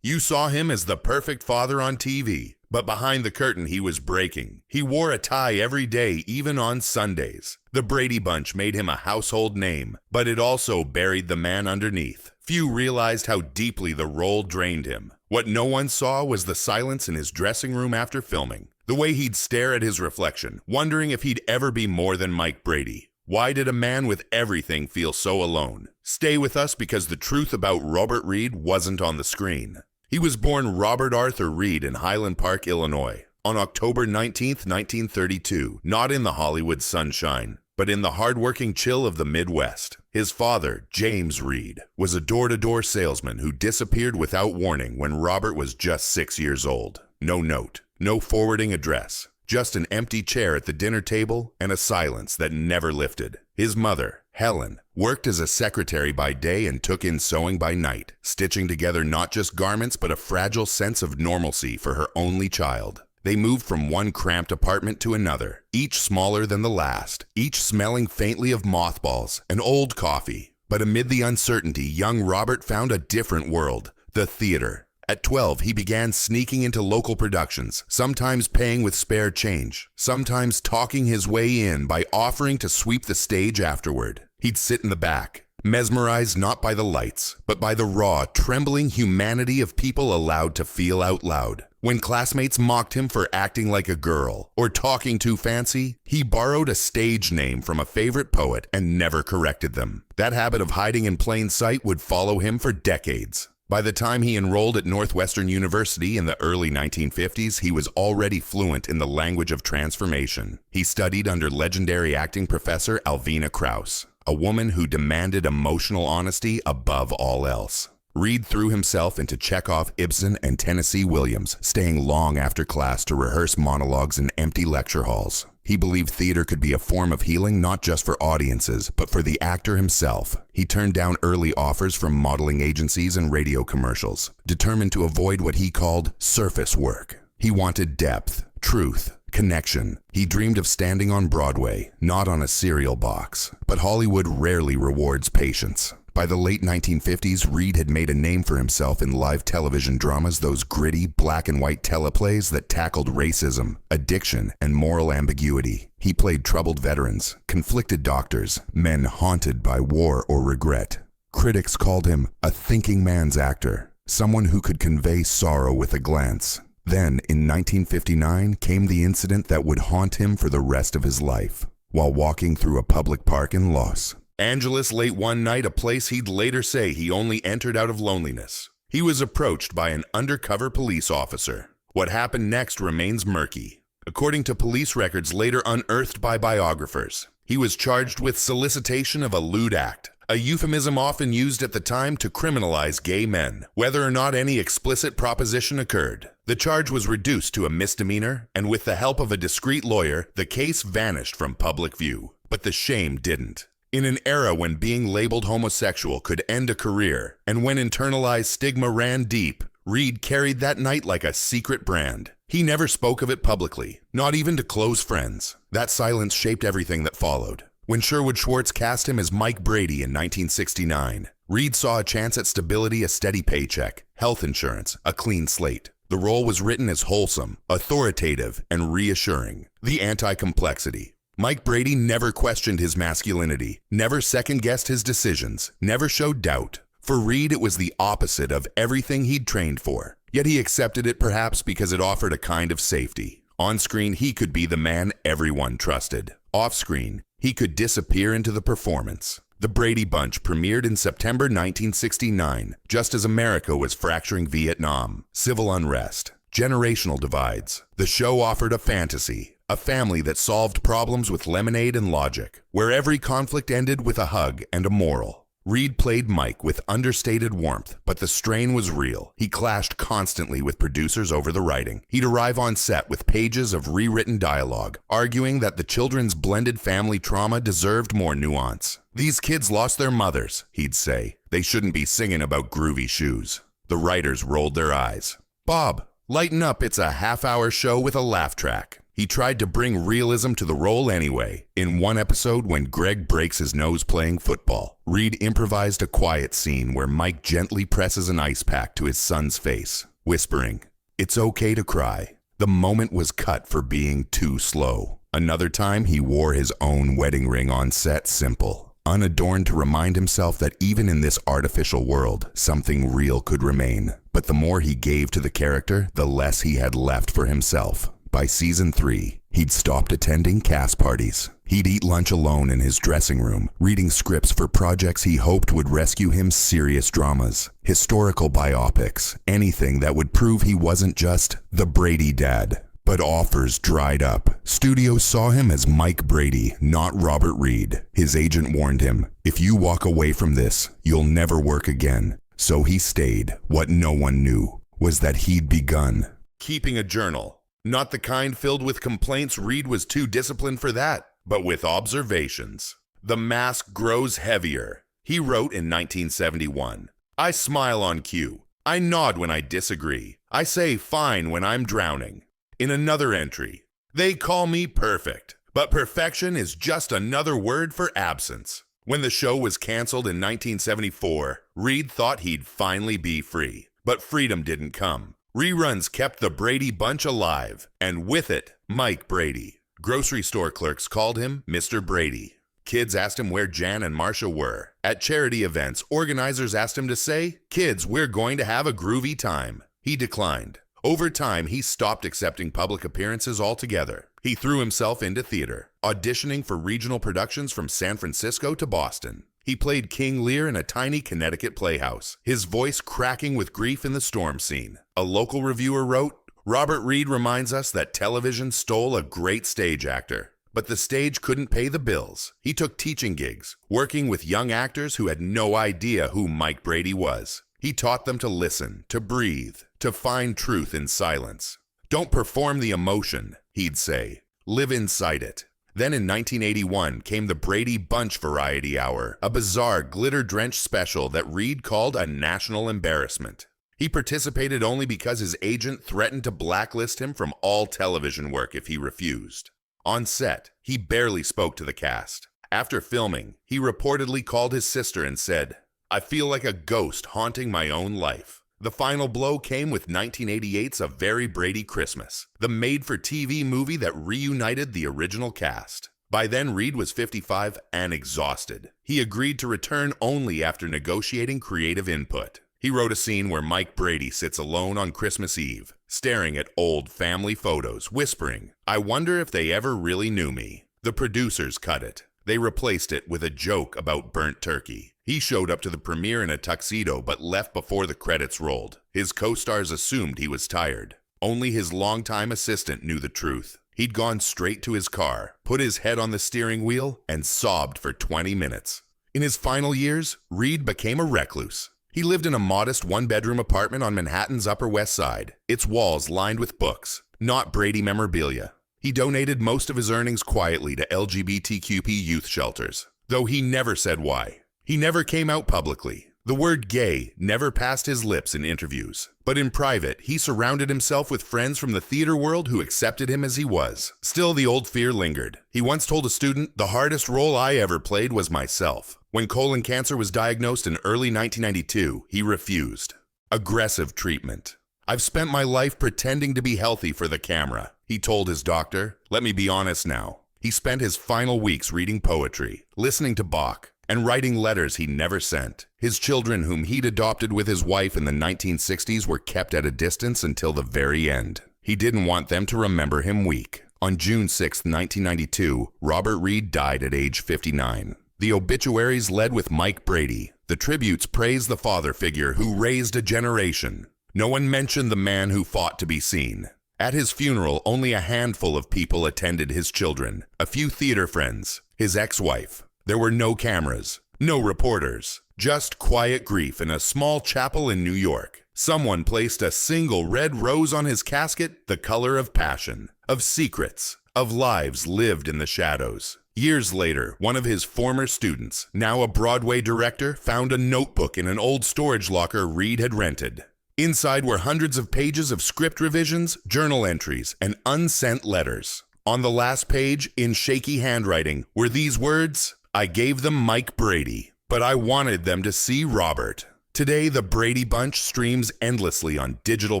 You saw him as the perfect father on TV, but behind the curtain he was breaking. He wore a tie every day, even on Sundays. The Brady Bunch made him a household name, but it also buried the man underneath. Few realized how deeply the role drained him. What no one saw was the silence in his dressing room after filming. The way he'd stare at his reflection, wondering if he'd ever be more than Mike Brady. Why did a man with everything feel so alone? Stay with us because the truth about Robert Reed wasn't on the screen. He was born Robert Arthur Reed in Highland Park, Illinois, on October 19, 1932, not in the Hollywood sunshine, but in the hardworking chill of the Midwest. His father, James Reed, was a door-to-door salesman who disappeared without warning when Robert was just 6 years old. No note, no forwarding address, just an empty chair at the dinner table and a silence that never lifted. His mother, Helen, worked as a secretary by day and took in sewing by night, stitching together not just garments but a fragile sense of normalcy for her only child. They moved from one cramped apartment to another, each smaller than the last, each smelling faintly of mothballs and old coffee. But amid the uncertainty, young Robert found a different world, the theater. At 12, he began sneaking into local productions, sometimes paying with spare change, sometimes talking his way in by offering to sweep the stage afterward. He'd sit in the back, mesmerized not by the lights, but by the raw, trembling humanity of people allowed to feel out loud. When classmates mocked him for acting like a girl or talking too fancy, he borrowed a stage name from a favorite poet and never corrected them. That habit of hiding in plain sight would follow him for decades. By the time he enrolled at Northwestern University in the early 1950s, he was already fluent in the language of transformation. He studied under legendary acting professor Alvina Krauss, a woman who demanded emotional honesty above all else. Reed threw himself into Chekhov, Ibsen, and Tennessee Williams, staying long after class to rehearse monologues in empty lecture halls. He believed theater could be a form of healing not just for audiences, but for the actor himself. He turned down early offers from modeling agencies and radio commercials, determined to avoid what he called surface work. He wanted depth, truth, connection. He dreamed of standing on Broadway, not on a cereal box. But Hollywood rarely rewards patience. By the late 1950s, Reed had made a name for himself in live television dramas, those gritty, black and white teleplays that tackled racism, addiction, and moral ambiguity. He played troubled veterans, conflicted doctors, men haunted by war or regret. Critics called him a thinking man's actor, someone who could convey sorrow with a glance. Then, in 1959, came the incident that would haunt him for the rest of his life, while walking through a public park in Los Angeles late one night, a place he'd later say he only entered out of loneliness. He was approached by an undercover police officer. What happened next remains murky. According to police records later unearthed by biographers, he was charged with solicitation of a lewd act, a euphemism often used at the time to criminalize gay men, whether or not any explicit proposition occurred. The charge was reduced to a misdemeanor, and with the help of a discreet lawyer, the case vanished from public view. But the shame didn't. In an era when being labeled homosexual could end a career, and when internalized stigma ran deep, Reed carried that night like a secret brand. He never spoke of it publicly, not even to close friends. That silence shaped everything that followed. When Sherwood Schwartz cast him as Mike Brady in 1969, Reed saw a chance at stability, a steady paycheck, health insurance, a clean slate. The role was written as wholesome, authoritative, and reassuring. The anti-complexity. Mike Brady never questioned his masculinity, never second-guessed his decisions, never showed doubt. For Reed, it was the opposite of everything he'd trained for. Yet he accepted it perhaps because it offered a kind of safety. On screen, he could be the man everyone trusted. Off screen, he could disappear into the performance. The Brady Bunch premiered in September 1969, just as America was fracturing Vietnam, civil unrest, generational divides. The show offered a fantasy. A family that solved problems with lemonade and logic, where every conflict ended with a hug and a moral. Reed played Mike with understated warmth, but the strain was real. He clashed constantly with producers over the writing. He'd arrive on set with pages of rewritten dialogue, arguing that the children's blended family trauma deserved more nuance. "These kids lost their mothers," he'd say. "They shouldn't be singing about groovy shoes." The writers rolled their eyes. "Bob, lighten up, it's a half-hour show with a laugh track." He tried to bring realism to the role anyway. In one episode, when Greg breaks his nose playing football, Reed improvised a quiet scene where Mike gently presses an ice pack to his son's face, whispering, "It's okay to cry." The moment was cut for being too slow. Another time, he wore his own wedding ring on set, simple, unadorned, to remind himself that even in this artificial world, something real could remain. But the more he gave to the character, the less he had left for himself. By season 3, he'd stopped attending cast parties. He'd eat lunch alone in his dressing room, reading scripts for projects he hoped would rescue him: serious dramas, historical biopics, anything that would prove he wasn't just the Brady dad. But offers dried up. Studios saw him as Mike Brady, not Robert Reed. His agent warned him, "If you walk away from this, you'll never work again." So he stayed. What no one knew was that he'd begun keeping a journal. Not the kind filled with complaints. Reed was too disciplined for that, but with observations. The mask grows heavier. He wrote in 1971, "I smile on cue. I nod when I disagree. I say fine when I'm drowning." In another entry, "They call me perfect, but perfection is just another word for absence." When the show was canceled in 1974, Reed thought he'd finally be free, but freedom didn't come. Reruns kept the Brady Bunch alive, and with it, Mike Brady. Grocery store clerks called him Mr. Brady. Kids asked him where Jan and Marcia were. At charity events, organizers asked him to say, "Kids, we're going to have a groovy time." He declined. Over time, he stopped accepting public appearances altogether. He threw himself into theater, auditioning for regional productions from San Francisco to Boston. He played King Lear in a tiny Connecticut playhouse, his voice cracking with grief in the storm scene. A local reviewer wrote, "Robert Reed reminds us that television stole a great stage actor, but the stage couldn't pay the bills. He took teaching gigs, working with young actors who had no idea who Mike Brady was. He taught them to listen, to breathe, to find truth in silence. Don't perform the emotion," he'd say. "Live inside it." Then in 1981 came the Brady Bunch Variety Hour, a bizarre, glitter-drenched special that Reed called a national embarrassment. He participated only because his agent threatened to blacklist him from all television work if he refused. On set, he barely spoke to the cast. After filming, he reportedly called his sister and said, "I feel like a ghost haunting my own life." The final blow came with 1988's A Very Brady Christmas, the made-for-TV movie that reunited the original cast. By then, Reed was 55 and exhausted. He agreed to return only after negotiating creative input. He wrote a scene where Mike Brady sits alone on Christmas Eve, staring at old family photos, whispering, "I wonder if they ever really knew me." The producers cut it. They replaced it with a joke about burnt turkey. He showed up to the premiere in a tuxedo but left before the credits rolled. His co-stars assumed he was tired. Only his longtime assistant knew the truth. He'd gone straight to his car, put his head on the steering wheel, and sobbed for 20 minutes. In his final years, Reed became a recluse. He lived in a modest one-bedroom apartment on Manhattan's Upper West Side, its walls lined with books, not Brady memorabilia. He donated most of his earnings quietly to LGBTQP youth shelters, though he never said why. He never came out publicly. The word gay never passed his lips in interviews. But in private, he surrounded himself with friends from the theater world who accepted him as he was. Still, the old fear lingered. He once told a student, "The hardest role I ever played was myself." When colon cancer was diagnosed in early 1992, he refused. Aggressive treatment. "I've spent my life pretending to be healthy for the camera," he told his doctor. "Let me be honest now." He spent his final weeks reading poetry, listening to Bach, and writing letters he never sent. His children, whom he'd adopted with his wife in the 1960s, were kept at a distance until the very end. He didn't want them to remember him weak. On June 6, 1992, Robert Reed died at age 59. The obituaries led with Mike Brady. The tributes praised the father figure who raised a generation. No one mentioned the man who fought to be seen. At his funeral, only a handful of people attended: his children, a few theater friends, his ex-wife. There were no cameras, no reporters, just quiet grief in a small chapel in New York. Someone placed a single red rose on his casket, the color of passion, of secrets, of lives lived in the shadows. Years later, one of his former students, now a Broadway director, found a notebook in an old storage locker Reed had rented. Inside were hundreds of pages of script revisions, journal entries, and unsent letters. On the last page, in shaky handwriting, were these words: "I gave them Mike Brady, but I wanted them to see Robert." Today, the Brady Bunch streams endlessly on digital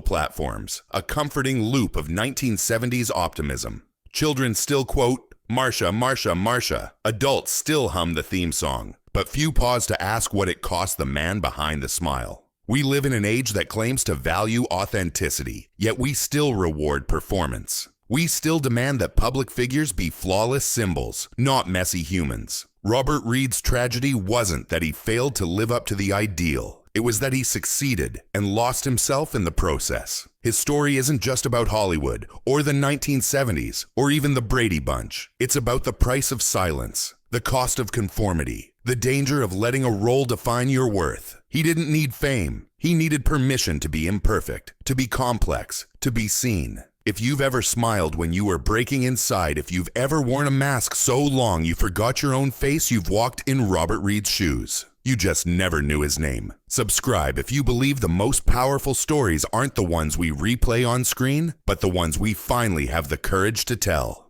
platforms, a comforting loop of 1970s optimism. Children still quote, "Marsha, Marsha, Marsha." Adults still hum the theme song, but few pause to ask what it cost the man behind the smile. We live in an age that claims to value authenticity, yet we still reward performance. We still demand that public figures be flawless symbols, not messy humans. Robert Reed's tragedy wasn't that he failed to live up to the ideal. It was that he succeeded and lost himself in the process. His story isn't just about Hollywood, or the 1970s, or even the Brady Bunch. It's about the price of silence, the cost of conformity, the danger of letting a role define your worth. He didn't need fame. He needed permission to be imperfect, to be complex, to be seen. If you've ever smiled when you were breaking inside, if you've ever worn a mask so long you forgot your own face, you've walked in Robert Reed's shoes. You just never knew his name. Subscribe if you believe the most powerful stories aren't the ones we replay on screen, but the ones we finally have the courage to tell.